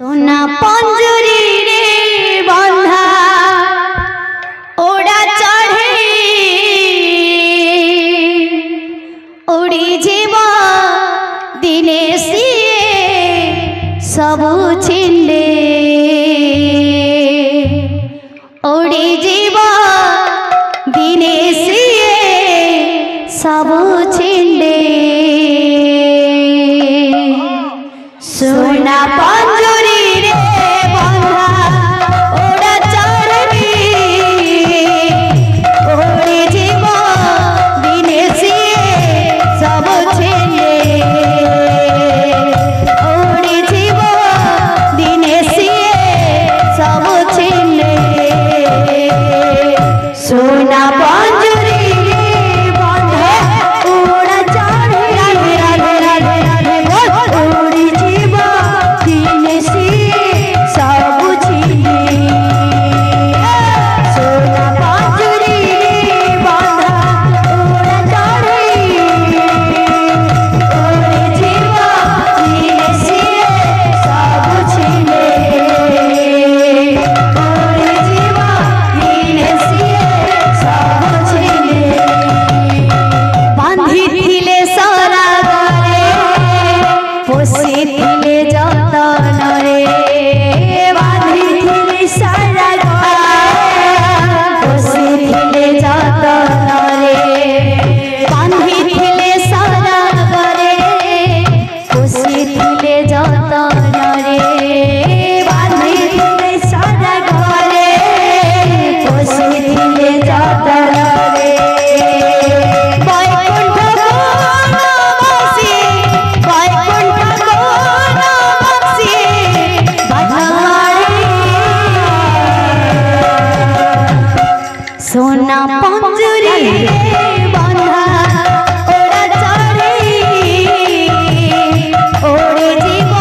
सोना पंजुरी रे बंधा ओड़ा चढ़े उड़ी जीव दिने सिए सब छिंडे उड़ी जीव दिने सिए सब छिंडे सोना पंजुरी रे बंधा ओड़ा चढ़े उड़ी जीव दिने सिए सब छिंडे उड़ी जीव दिने सिए सब छिंडे सोना पंजुरी रे बंधा ओड़ा चढ़े उड़ी जीव दिने सिए सब छिंडे सोना पंजुरी रे बंधा ओड़ा चढ़े उड़ी जीव दिने सिए सब छिंडे उड़ी जीव दिने सिए सब छिंडे बांधी थिले सरा गरे पोषी थिले जतन रे बांधी थिले सरा गरे पोषी थिले जतन रे बांधी थिले सरा गरे पोषी थिले जतन रे बांधी थिले सरा गरे पोषी थिले जतन रे बैकुंठ कोन बसी बैकुंठ कोन बसी बधवाड़ी सोना पंजुरी रे बंधा ओड़ा चढ़े ओड़े जीव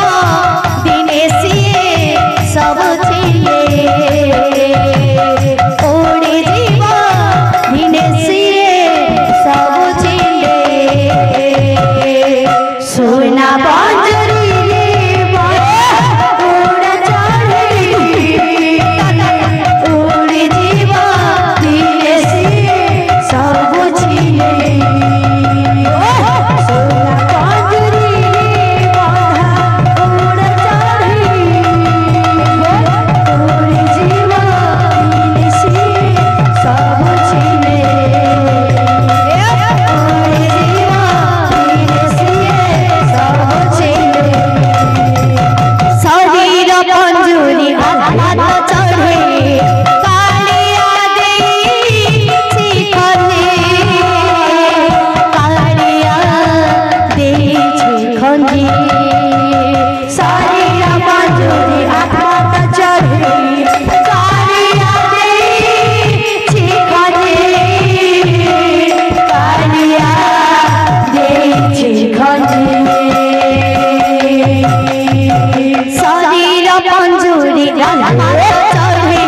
दिने सिए सब छिंडे ओड़े जीव दिने सिए सब छिंडे सोना पंजुरी रे बंधा ओड़ा चढ़े ओड़े जीव दिने सिए सब छिंडे सोना पंजुरी रे बंधा ओड़ा चढ़े ओड़े जीव दिने सिए सब छिंडे ओड़े जीव दिने सिए सब छिंडे शरीर पंजुरी हाथ चढ़े कालिया देई छिखने कालिया देई छिखने शरीर पंजुरी हाथ चढ़े कालिया देई छिखने कालिया देई छिखने शरीर पंजुरी हाथ चढ़े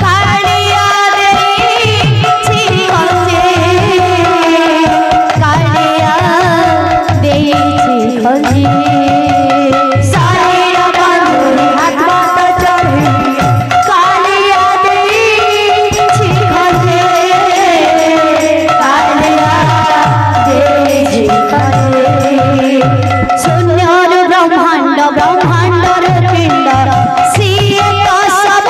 कालिया देई छिखने कालिया देई छिखने शरीर पंजुरी हाथ चढ़े कालिया देई छिखने कालिया देई छिखने शून्यर ब्रह्मांड ब्रह्मांडर पिंड सिए तो सब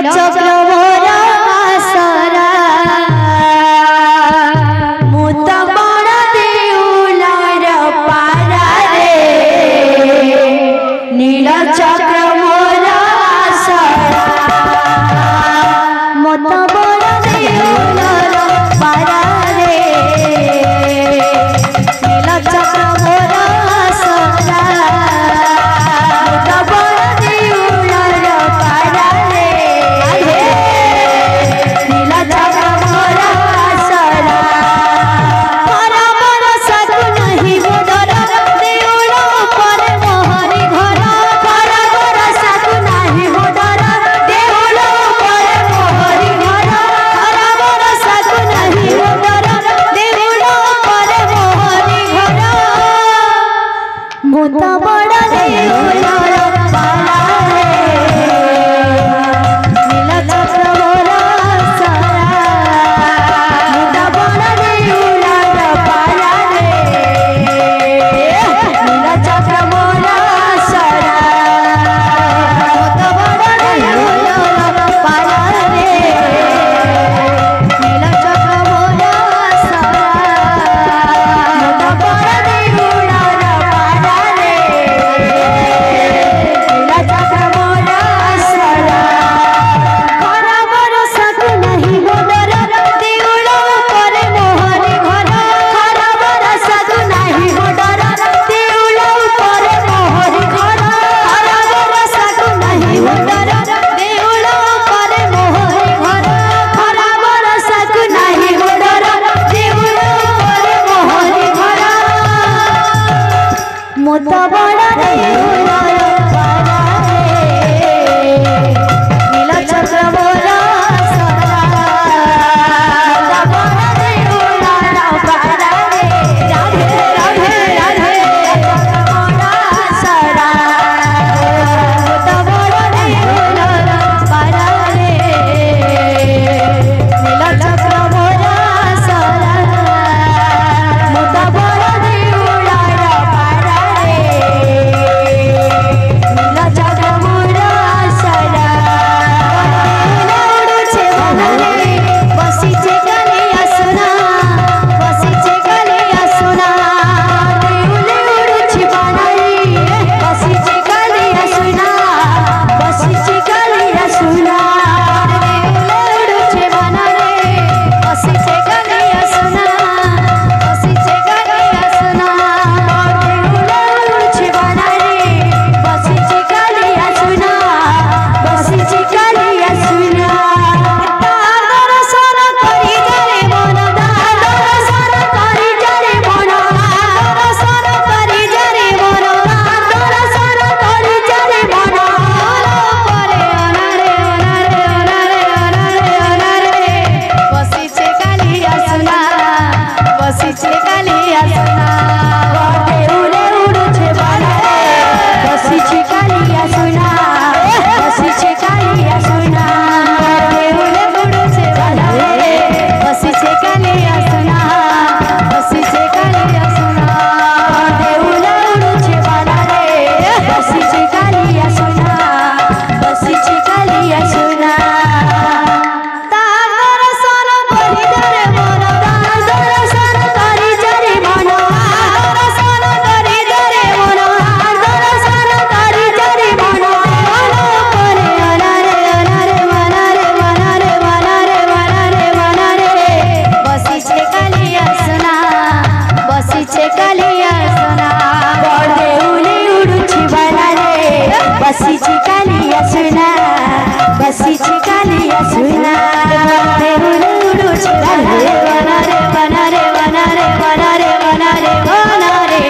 चक्र मोरा आसरा मुत बड़ देउलार पारा रे नील चक्र मोरा आसरा मुत बड़ देउलार पारा रे नील चक्र मोरा आसरा मुत बड़ देउलार पारा रे नील चक्र मोरा आसरा खरा बरसात नहीं मोदर देउल पर मोहरी घर खरा बरसात नहीं मोदर देउल पर मोहरी घर खरा बरसात नहीं मोदर देउल पर मोहरी घर मुत बड़ देउलार पारा रे नील चक्र मोरा आसरा मुत बड़ देउलार पारा रे नील चक्र मोरा आसरा मुत बड़ देउलार पारा रे नील चक्र मोरा आसरा मुत बड़ देउलार पारा रे नील चक्र मोरा आसरा खरा बरसात नहीं मोदर देउल पर मोहरी घर खरा बरसात नहीं मोदर देउल पर मोहरी घर खरा बरसात नहीं मोदर देउल पर मोहरी घर खरा बरसात नहीं मोदर देउल पर मोहरी घर मुत बड़ देउलार पारा रे नील चक्र मोरा आसरा मुत बड़ देउलार पारा रे राधे राधे राधे चक्र मोरा आसरा मुत बड़ देउलार पारा रे नील चक्र मोरा आसरा मुत बड़ देउलार पारा रे नील चक्र मोरा आसरा उड़ुछे बनरे बसिछे काले आसना बसिछे काले आसना देउले उड़ुछे बनरे बसिछे काले आसना बसिछे काले आसना देउले उड़ुछे बनरे बसिछे काले आसना बसिछे काले आसना देउले उड़ुछे बनरे बसिछे काले आसना बसिछे काले आसना तार दर्शन करि जारे मन तार दर्शन करि जारे मन दर्शन करि जारे मन दर्शन करि जारे मन परे अनारे अनारे अनारे अनारे अनारे बसिछे काली आसना बसिछे काली आसना देउले उड़ुछे बनरे बसिछे काली आसना बसिछे काली आसना देउले उड़ुछे बनरे बसिछे काली आसना बसिछे काली आसना देउले उड़ुछे बनरे बसिछे काली आसना बसिछे काली आसना तार दर्शन करि जारे मन तार दर्शन करि जारे मन दर्शन करि जारे मन दर्शन करि जारे मन परे अनारे अनारे मनारे मनारे मनारे मनारे मनारे बसिछे काली आसना बसिछे काली आसना बड़ देउले उड़ुछे बनरे बसिछे काली आसना बसिछे काली आसना देउले उड़ुछे बनरे बनरे बनरे बनरे बनरे बनरे बनरे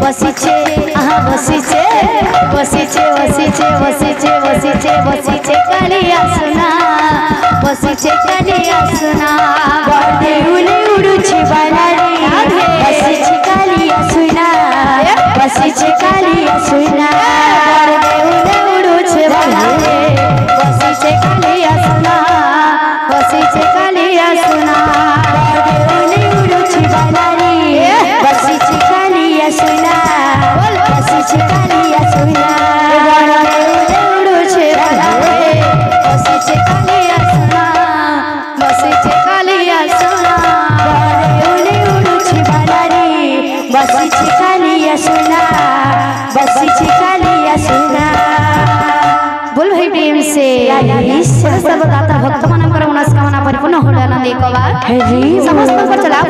बसिछे आहा बसिछे बसिछे बसिछे बसिछे बसिछे बसिछे काली आसना बसिछे काली आसना बड़ देउले उड़ुछे बनरे बसिछे काली आसना बसिछे काली आसना बड़ देउले उड़ुछे बनरे बसिछे काली आसना बसिछे काली आसना बड़ देउले उड़ुछे बनरे बसिछे काली आसना बसिछे काली आसना बड़ देउले उड़ुछे बनरे बसी छिकालिया सुना बसी छिकालिया सुना। बोल भाई प्रेम से सब दाता भक्त मनंकर मनस्कामना परिपूर्ण होला नंदी कवा समस्त पर चला